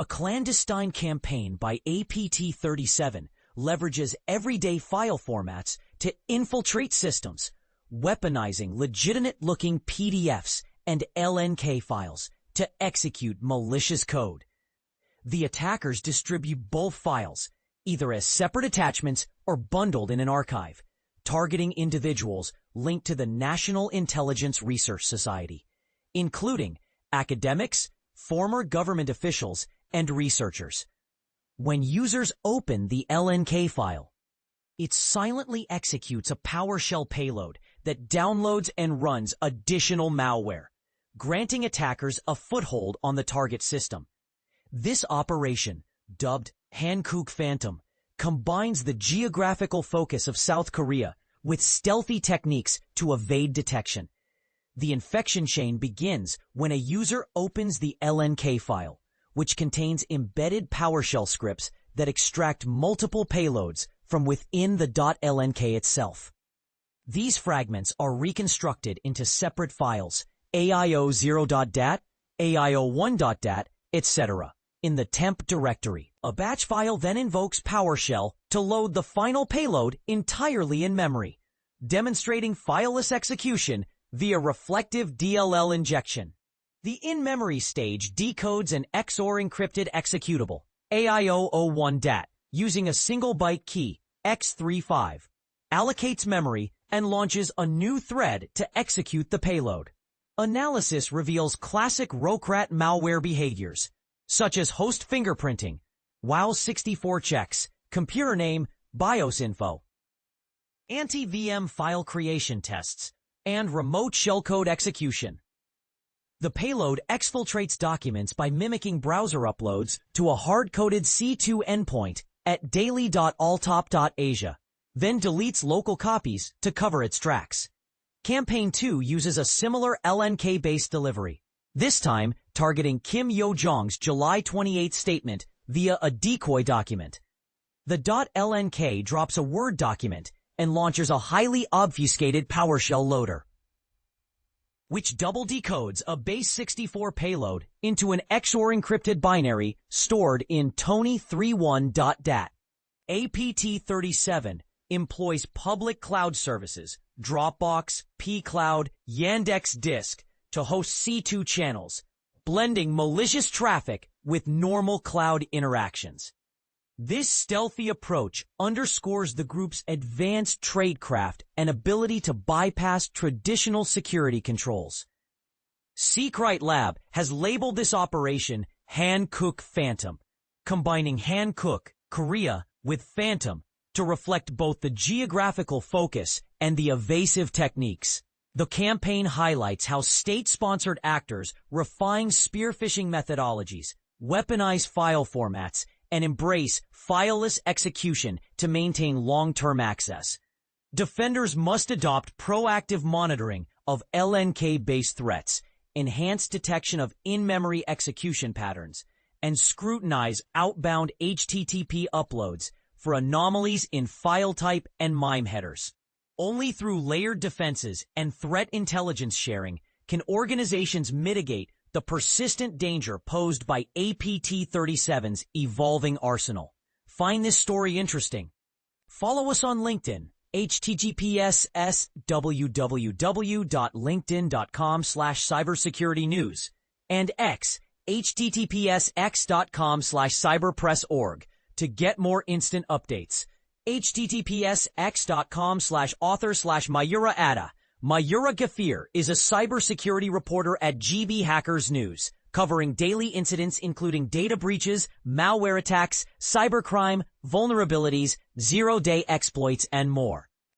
A clandestine campaign by APT-37 leverages everyday file formats to infiltrate systems, weaponizing legitimate-looking PDFs and LNK files to execute malicious code. The attackers distribute both files, either as separate attachments or bundled in an archive, targeting individuals linked to the National Intelligence Research Society, including academics, former government officials, and researchers. When users open the LNK file, it silently executes a PowerShell payload that downloads and runs additional malware, granting attackers a foothold on the target system. This operation, dubbed Hankook Phantom, combines the geographical focus of South Korea with stealthy techniques to evade detection. The infection chain begins when a user opens the LNK file, which contains embedded PowerShell scripts that extract multiple payloads from within the .lnk itself. These fragments are reconstructed into separate files, AIO0.dat, AIO1.dat, etc., in the temp directory. A batch file then invokes PowerShell to load the final payload entirely in memory, demonstrating fileless execution via reflective DLL injection. The in-memory stage decodes an XOR encrypted executable, AIO01.dat, using a single byte key, X35, allocates memory, and launches a new thread to execute the payload. Analysis reveals classic Rocrat malware behaviors, such as host fingerprinting, WOW64 checks, computer name, BIOS info, anti-VM file creation tests, and remote shellcode execution. The payload exfiltrates documents by mimicking browser uploads to a hard-coded C2 endpoint at daily.alltop.asia, then deletes local copies to cover its tracks. Campaign 2 uses a similar LNK-based delivery, this time targeting Kim Yo-jong's July 28 statement via a decoy document. The .lnk drops a Word document and launches a highly obfuscated PowerShell loader, which double decodes a base64 payload into an XOR encrypted binary stored in Tony31.dat. APT-37 employs public cloud services, Dropbox, pCloud, Yandex Disk, to host C2 channels, blending malicious traffic with normal cloud interactions. This stealthy approach underscores the group's advanced tradecraft and ability to bypass traditional security controls. Seakrite Lab has labeled this operation Hankook Phantom, combining Hankook, Korea, with Phantom to reflect both the geographical focus and the evasive techniques. The campaign highlights how state-sponsored actors refine spear-phishing methodologies, weaponize file formats, and embrace fileless execution to maintain long-term access. Defenders must adopt proactive monitoring of LNK-based threats, enhanced detection of in-memory execution patterns, and scrutinize outbound HTTP uploads for anomalies in file type and MIME headers. Only through layered defenses and threat intelligence sharing can organizations mitigate the persistent danger posed by APT-37's evolving arsenal. Find this story interesting? Follow us on LinkedIn, https://www.linkedin.com/cybersecuritynews, and X, https://x.com/cyberpressorg to get more instant updates. https://x.com/author/Mayura Atta. Mayura Gafir is a cybersecurity reporter at GB Hackers News, covering daily incidents including data breaches, malware attacks, cybercrime, vulnerabilities, zero-day exploits, and more.